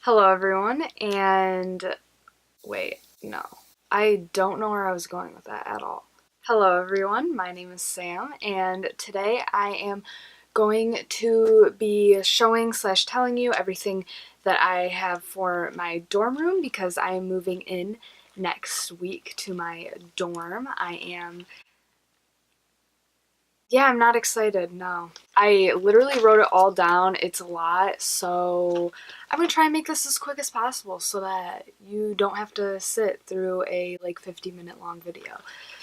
Hello everyone, and wait, no. I don't know where I was going with that at all. Hello everyone, my name is Sam, and today I am going to be showing slash telling you everything that I have for my dorm room because I am moving in next week to my dorm. I'm not excited, no. I literally wrote it all down. It's a lot, so I'm gonna try and make this as quick as possible so that you don't have to sit through a 50-minute long video.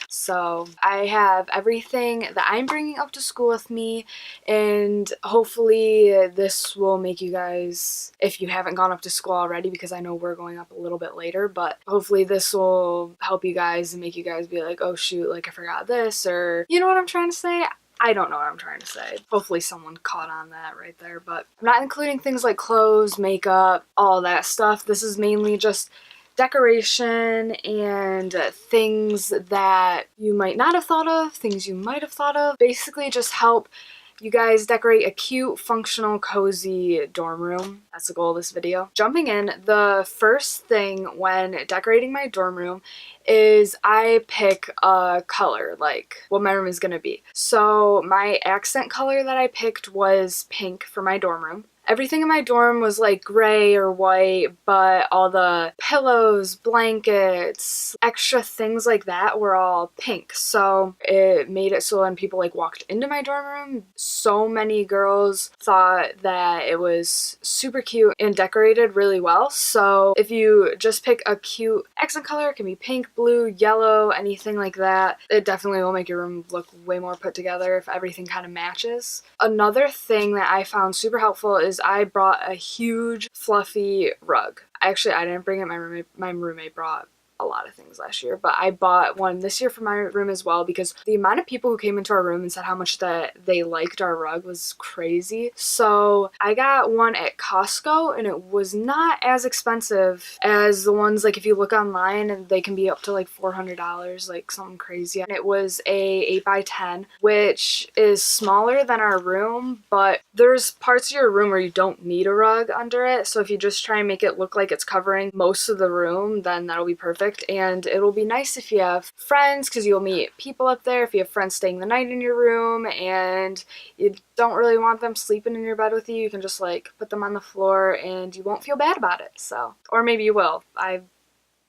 So I have everything that I'm bringing up to school with me, and hopefully this will make you guys, if you haven't gone up to school already, because I know we're going up a little bit later, but hopefully this will help you guys and make you guys be like, oh shoot, like I forgot this, or you know what I'm trying to say? I don't know what I'm trying to say. Hopefully someone caught on that right there, but I'm not including things like clothes, makeup, all that stuff. This is mainly just decoration and things that you might not have thought of, things you might have thought of. Basically just help you guys decorate a cute, functional, cozy dorm room. That's the goal of this video. Jumping in, the first thing when decorating my dorm room is I pick a color, like what my room is gonna be. So my accent color that I picked was pink for my dorm room. Everything in my dorm was like gray or white, but all the pillows, blankets, extra things like that were all pink. So it made it so when people like walked into my dorm room, so many girls thought that it was super cute and decorated really well. So if you just pick a cute accent color, it can be pink, blue, yellow, anything like that, it definitely will make your room look way more put together if everything kind of matches. Another thing that I found super helpful is I brought a huge fluffy rug. Actually, I didn't bring it. My roommate brought a lot of things last year, but I bought one this year for my room as well because the amount of people who came into our room and said how much that they liked our rug was crazy. So I got one at Costco and it was not as expensive as the ones like if you look online and they can be up to like $400, like something crazy. And it was a 8x10, which is smaller than our room, but there's parts of your room where you don't need a rug under it. So if you just try and make it look like it's covering most of the room, then that'll be perfect. And it'll be nice if you have friends because you'll meet people up there, if you have friends staying the night in your room and you don't really want them sleeping in your bed with you, you can just like put them on the floor and you won't feel bad about it. So, or maybe you will.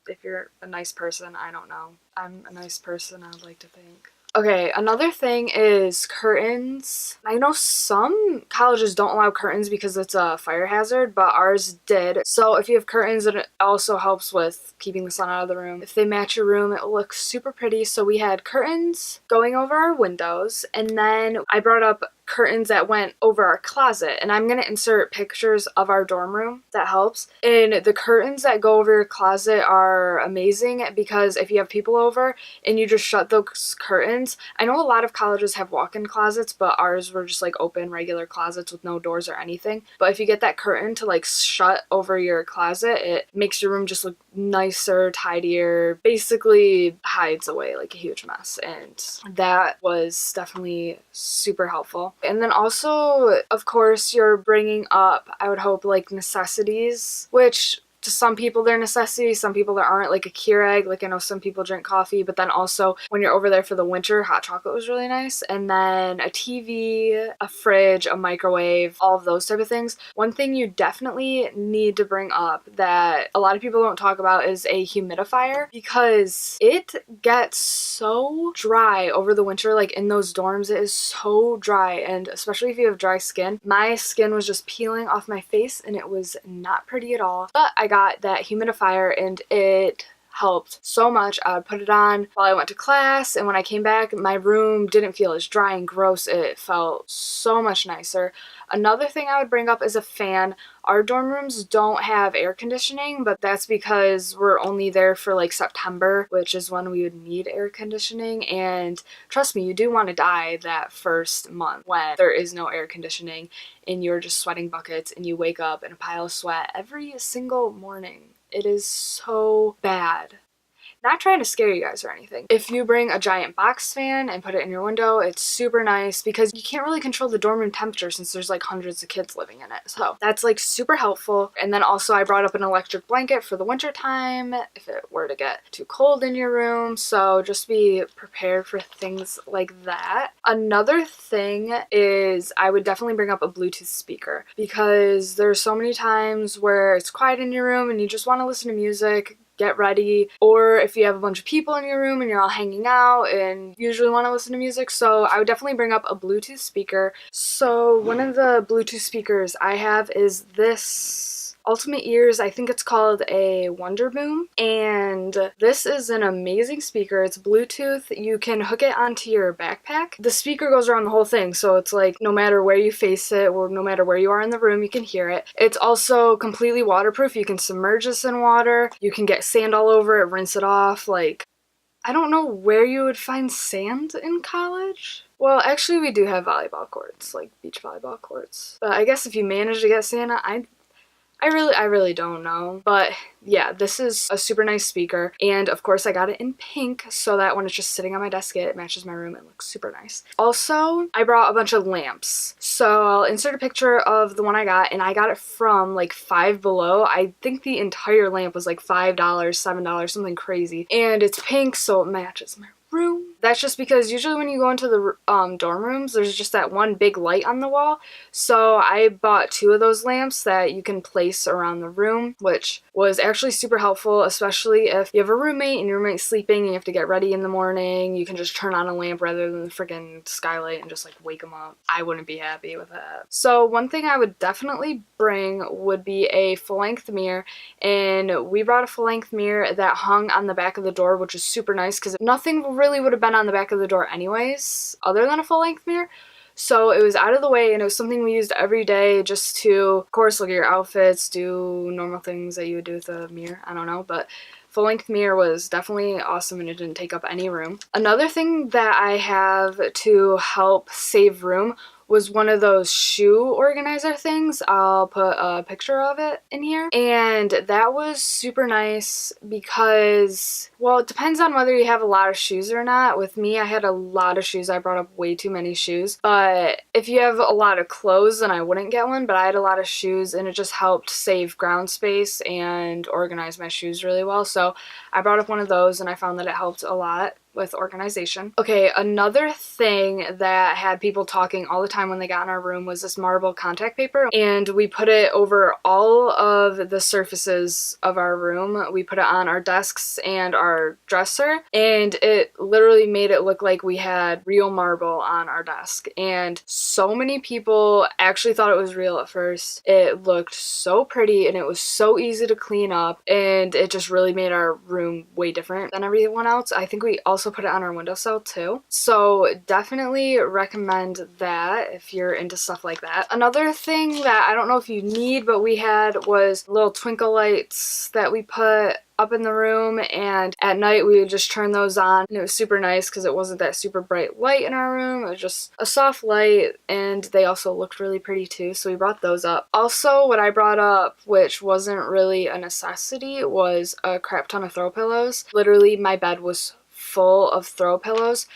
If you're a nice person, I don't know. I'm a nice person, I would like to think. Okay, another thing is curtains. I know some colleges don't allow curtains because it's a fire hazard, but ours did. So if you have curtains, it also helps with keeping the sun out of the room. If they match your room, it will look super pretty. So we had curtains going over our windows, and then I brought up curtains that went over our closet, and I'm gonna insert pictures of our dorm room. That helps. And the curtains that go over your closet are amazing because if you have people over and you just shut those curtains, I know a lot of colleges have walk-in closets, but ours were just like open regular closets with no doors or anything. But if you get that curtain to like shut over your closet, it makes your room just look nicer, tidier, basically hides away like a huge mess, and that was definitely super helpful. And then also, of course, you're bringing up, I would hope, like necessities, which to some people they're necessities, some people there aren't, like a Keurig. Like I know some people drink coffee, but then also when you're over there for the winter, hot chocolate was really nice. And then a TV, a fridge, a microwave, all of those type of things. One thing you definitely need to bring up that a lot of people don't talk about is a humidifier, because it gets so dry over the winter. Like in those dorms, it is so dry, and especially if you have dry skin. My skin was just peeling off my face and it was not pretty at all. But I got that humidifier and it helped so much. I would put it on while I went to class, and when I came back, my room didn't feel as dry and gross. It felt so much nicer. Another thing I would bring up is a fan. Our dorm rooms don't have air conditioning, but that's because we're only there for like September, which is when we would need air conditioning. And trust me, you do want to die that first month when there is no air conditioning and you're just sweating buckets and you wake up in a pile of sweat every single morning. It is so bad. Not trying to scare you guys or anything. If you bring a giant box fan and put it in your window, it's super nice because you can't really control the dorm room temperature since there's like hundreds of kids living in it. So that's like super helpful. And then also I brought up an electric blanket for the winter time if it were to get too cold in your room. So just be prepared for things like that. Another thing is I would definitely bring up a Bluetooth speaker because there's so many times where it's quiet in your room and you just want to listen to music, get ready, or if you have a bunch of people in your room and you're all hanging out and usually want to listen to music. So I would definitely bring up a Bluetooth speaker. So one of the Bluetooth speakers I have is this Ultimate Ears. I think it's called a Wonder Boom, and this is an amazing speaker. It's Bluetooth. You can hook it onto your backpack. The speaker goes around the whole thing, so it's like no matter where you face it or no matter where you are in the room, you can hear it. It's also completely waterproof. You can submerge this in water. You can get sand all over it, rinse it off. Like, I don't know where you would find sand in college. Well, actually we do have volleyball courts, like beach volleyball courts. But I guess if you manage to get sand, I really don't know. But yeah, this is a super nice speaker. And of course I got it in pink so that when it's just sitting on my desk, it matches my room. It looks super nice. Also, I brought a bunch of lamps. So I'll insert a picture of the one I got, and I got it from like Five Below. I think the entire lamp was like $5, $7, something crazy. And it's pink, so it matches my room. That's just because usually when you go into the dorm rooms, there's just that one big light on the wall. So I bought 2 of those lamps that you can place around the room, which was actually super helpful, especially if you have a roommate and your roommate's sleeping and you have to get ready in the morning. You can just turn on a lamp rather than the freaking skylight and just like wake them up. I wouldn't be happy with that. So one thing I would definitely bring would be a full-length mirror, and we brought a full-length mirror that hung on the back of the door, which is super nice because nothing really would have been on the back of the door anyways other than a full-length mirror. So it was out of the way, and it was something we used every day just to, of course, look at your outfits, do normal things that you would do with a mirror. I don't know, but full-length mirror was definitely awesome, and it didn't take up any room. Another thing that I have to help save room was one of those shoe organizer things. I'll put a picture of it in here. And that was super nice because, well, it depends on whether you have a lot of shoes or not. With me, I had a lot of shoes. I brought up way too many shoes. But if you have a lot of clothes, then I wouldn't get one. But I had a lot of shoes, and it just helped save ground space and organize my shoes really well. So I brought up one of those, and I found that it helped a lot with organization. Okay, another thing that had people talking all the time when they got in our room was this marble contact paper, and we put it over all of the surfaces of our room. We put it on our desks and our dresser, and it literally made it look like we had real marble on our desk. And so many people actually thought it was real at first. It looked so pretty, and it was so easy to clean up, and it just really made our room way different than everyone else. I think we also put it on our windowsill too. So definitely recommend that if you're into stuff like that. Another thing that I don't know if you need, but we had was little twinkle lights that we put up in the room, and at night we would just turn those on, and it was super nice because it wasn't that super bright light in our room. It was just a soft light, and they also looked really pretty too, so we brought those up. Also, what I brought up, which wasn't really a necessity, was a crap ton of throw pillows. Literally, my bed was full of throw pillows,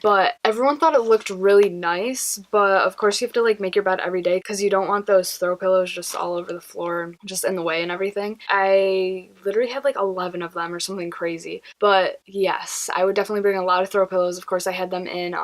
but everyone thought it looked really nice. But of course you have to like make your bed every day because you don't want those throw pillows just all over the floor and just in the way and everything. I literally had like 11 of them or something crazy. But yes, I would definitely bring a lot of throw pillows. Of course I had them in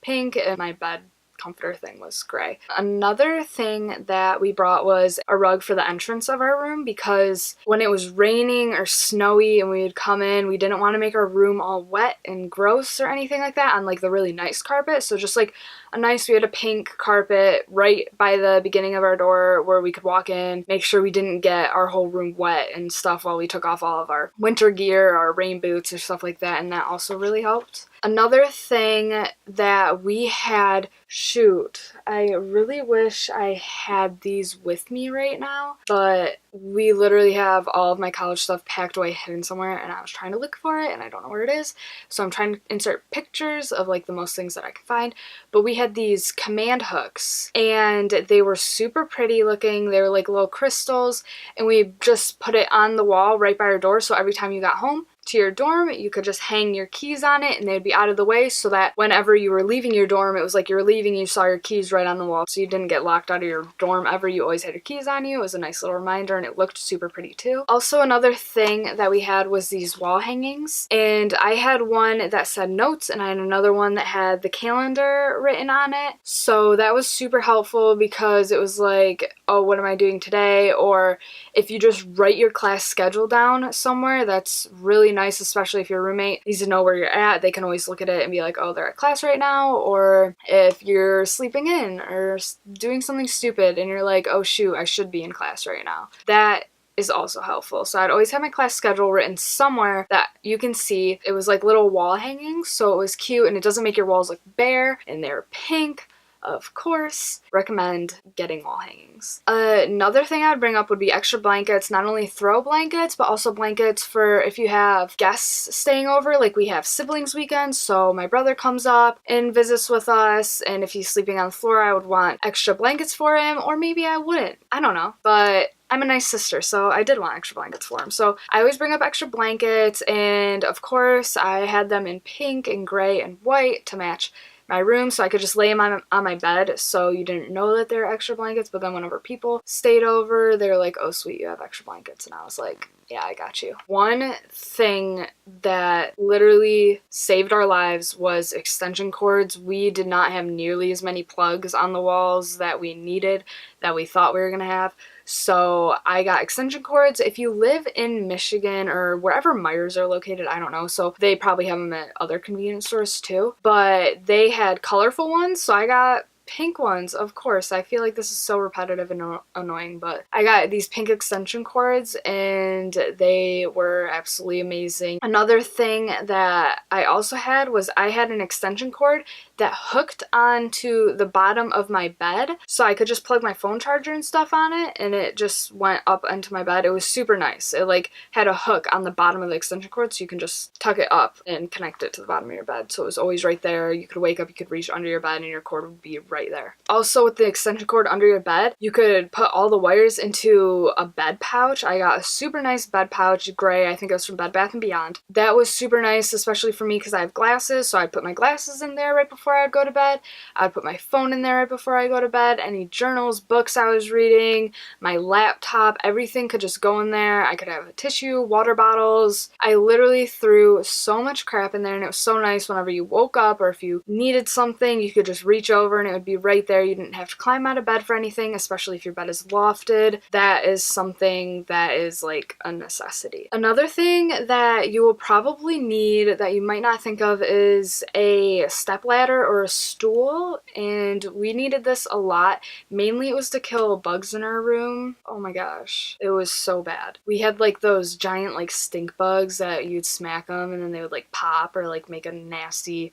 pink, and my bed comforter thing was gray. Another thing that we brought was a rug for the entrance of our room, because when it was raining or snowy and we would come in, we didn't want to make our room all wet and gross or anything like that on like the really nice carpet. So just like we had a pink carpet right by the beginning of our door where we could walk in, make sure we didn't get our whole room wet and stuff while we took off all of our winter gear, our rain boots or stuff like that, and that also really helped. Another thing that we had, shoot, I really wish I had these with me right now, but we literally have all of my college stuff packed away hidden somewhere, and I was trying to look for it and I don't know where it is. So I'm trying to insert pictures of like the most things that I can find. But we had these command hooks, and they were super pretty looking. They were like little crystals, and we just put it on the wall right by our door, so every time you got home, to your dorm, you could just hang your keys on it and they'd be out of the way, so that whenever you were leaving your dorm, it was like you were leaving, you saw your keys right on the wall, so you didn't get locked out of your dorm ever. You always had your keys on you. It was a nice little reminder, and it looked super pretty too. Also, another thing that we had was these wall hangings, and I had one that said notes and I had another one that had the calendar written on it. So that was super helpful because it was like, oh, what am I doing today? Or if you just write your class schedule down somewhere, that's really nice, especially if your roommate needs to know where you're at. They can always look at it and be like, oh, they're at class right now. Or if you're sleeping in or doing something stupid and you're like, oh shoot, I should be in class right now. That is also helpful. So I'd always have my class schedule written somewhere that you can see. It was like little wall hangings, so it was cute and it doesn't make your walls look bare, and they're pink. Of course, recommend getting wall hangings. Another thing I would bring up would be extra blankets, not only throw blankets, but also blankets for if you have guests staying over, like we have siblings weekends, so my brother comes up and visits with us, and if he's sleeping on the floor, I would want extra blankets for him, or maybe I wouldn't. I don't know, but I'm a nice sister, so I did want extra blankets for him. So I always bring up extra blankets, and of course, I had them in pink and gray and white to match my room, so I could just lay them on my bed, so you didn't know that they're extra blankets. But then whenever people stayed over, they were like, oh sweet, you have extra blankets, and I was like, yeah, I got you. One thing that literally saved our lives was extension cords. We did not have nearly as many plugs on the walls that we needed, that we thought we were gonna have. So I got extension cords. If you live in Michigan or wherever Myers are located, I don't know, so they probably have them at other convenience stores too, but they had colorful ones, so I got pink ones, of course. I feel like this is so repetitive and annoying, but I got these pink extension cords and they were absolutely amazing. Another thing that I also had was I had an extension cord that hooked onto the bottom of my bed, so I could just plug my phone charger and stuff on it, and it just went up into my bed. It was super nice. It like had a hook on the bottom of the extension cord, so you can just tuck it up and connect it to the bottom of your bed, so it was always right there. You could wake up, you could reach under your bed, and your cord would be right there. Also, with the extension cord under your bed, you could put all the wires into a bed pouch. I got a super nice bed pouch, gray. I think it was from Bed Bath & Beyond. That was super nice, especially for me because I have glasses, so I'd put my glasses in there right before I'd go to bed. I'd put my phone in there right before I go to bed. Any journals, books I was reading, my laptop, everything could just go in there. I could have a tissue, water bottles. I literally threw so much crap in there, and it was so nice whenever you woke up or if you needed something, you could just reach over and it would be right there. You didn't have to climb out of bed for anything, especially if your bed is lofted. That is something that is like a necessity. Another thing that you will probably need that you might not think of is a stepladder or a stool, and we needed this a lot. Mainly it was to kill bugs in our room. Oh my gosh, it was so bad. We had like those giant like stink bugs that you'd smack them and then they would like pop or like make a nasty...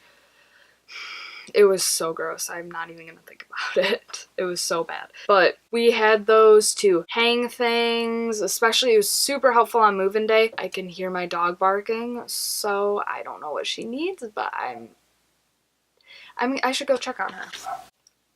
It was so gross. I'm not even gonna think about it. It was so bad. But we had those to hang things, especially it was super helpful on move-in day. I can hear my dog barking, so I don't know what she needs, but I should go check on her.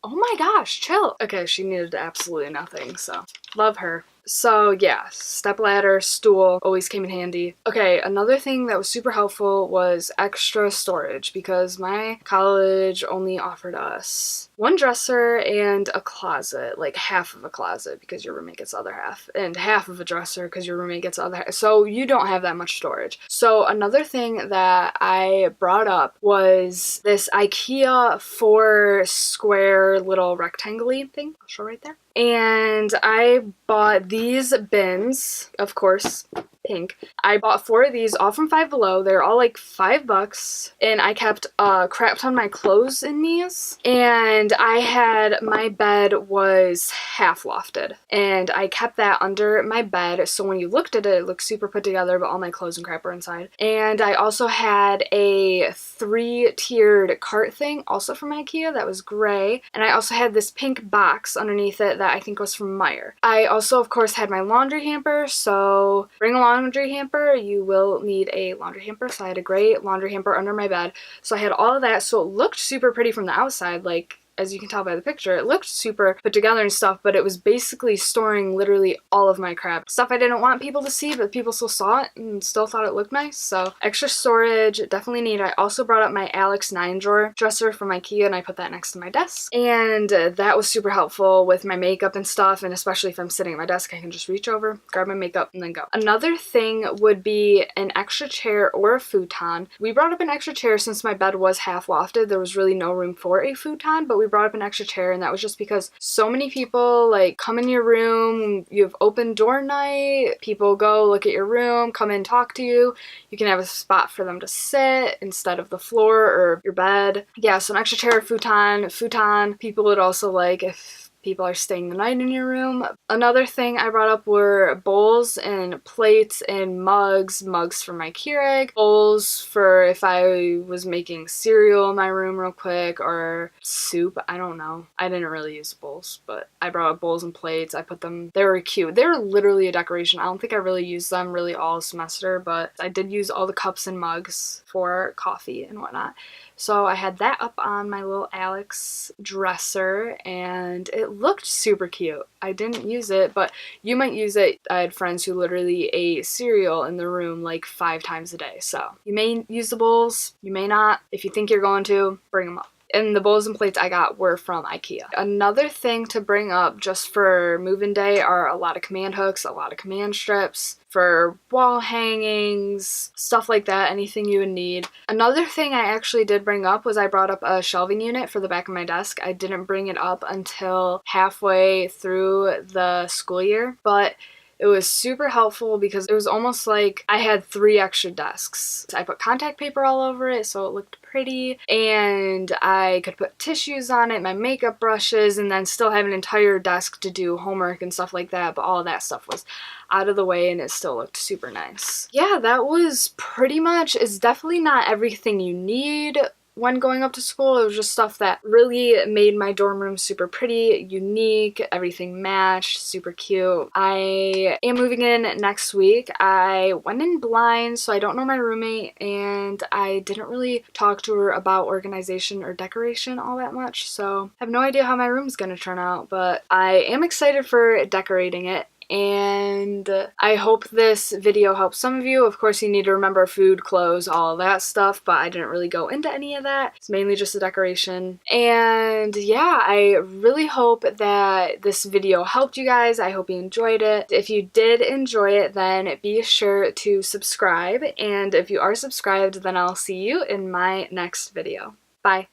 Oh my gosh, chill. Okay, she needed absolutely nothing, so love her. So yeah, stepladder, stool, always came in handy. Okay, another thing that was super helpful was extra storage, because my college only offered us one dresser and a closet, like half of a closet because your roommate gets the other half, and half of a dresser because your roommate gets the other half, so you don't have that much storage. So another thing that I brought up was this IKEA 4 square little rectangle-y thing. I'll show right there. And I bought these bins, of course, pink. I bought 4 of these, all from Five Below. They're all like $5, and I kept a crap ton of my clothes in these. And I had, my bed was half lofted, and I kept that under my bed, so when you looked at it, it looked super put together, but all my clothes and crap were inside. And I also had a 3-tiered cart thing, also from IKEA, that was gray. And I also had this pink box underneath it that I think was from Meijer. I also, of course, had my laundry hamper, so bring a laundry hamper. You will need a laundry hamper, so I had a gray laundry hamper under my bed. So I had all of that, so it looked super pretty from the outside, like as you can tell by the picture, it looked super put together and stuff, but it was basically storing literally all of my crap. Stuff I didn't want people to see, but people still saw it and still thought it looked nice. So extra storage, definitely need. I also brought up my Alex 9-drawer dresser from IKEA and I put that next to my desk. And that was super helpful with my makeup and stuff, and especially if I'm sitting at my desk, I can just reach over, grab my makeup, and then go. Another thing would be an extra chair or a futon. We brought up an extra chair since my bed was half lofted. There was really no room for a futon, but we brought up an extra chair, and that was just because so many people like come in your room, you have open door night, people go look at your room, come in, talk to you. You can have a spot for them to sit instead of the floor or your bed. Yeah, so an extra chair or futon. People would also like if people are staying the night in your room. Another thing I brought up were bowls and plates and mugs for my Keurig, bowls for if I was making cereal in my room real quick or soup. I don't know. I didn't really use bowls, but I brought up bowls and plates. I put them, they were cute. They were literally a decoration. I don't think I really used them really all semester, but I did use all the cups and mugs for coffee and whatnot. So I had that up on my little Alex dresser and it looked super cute. I didn't use it, but you might use it. I had friends who literally ate cereal in the room like 5 times a day. So you may use the bowls, you may not. If you think you're going to, bring them up. And the bowls and plates I got were from IKEA. Another thing to bring up just for move-in day are a lot of command hooks, a lot of command strips for wall hangings, stuff like that, anything you would need. Another thing I actually did bring up was I brought up a shelving unit for the back of my desk. I didn't bring it up until halfway through the school year, but it was super helpful because it was almost like I had 3 extra desks. I put contact paper all over it so it looked pretty, and I could put tissues on it, my makeup brushes, and then still have an entire desk to do homework and stuff like that, but all of that stuff was out of the way and it still looked super nice. Yeah, that was pretty much, it's definitely not everything you need when going up to school. It was just stuff that really made my dorm room super pretty, unique, everything matched, super cute. I am moving in next week. I went in blind, so I don't know my roommate, and I didn't really talk to her about organization or decoration all that much, so I have no idea how my room's gonna turn out, but I am excited for decorating it. And I hope this video helps some of you. Of course, you need to remember food, clothes, all of that stuff, but I didn't really go into any of that. It's mainly just a decoration. And yeah, I really hope that this video helped you guys. I hope you enjoyed it. If you did enjoy it, then be sure to subscribe. And if you are subscribed, then I'll see you in my next video. Bye.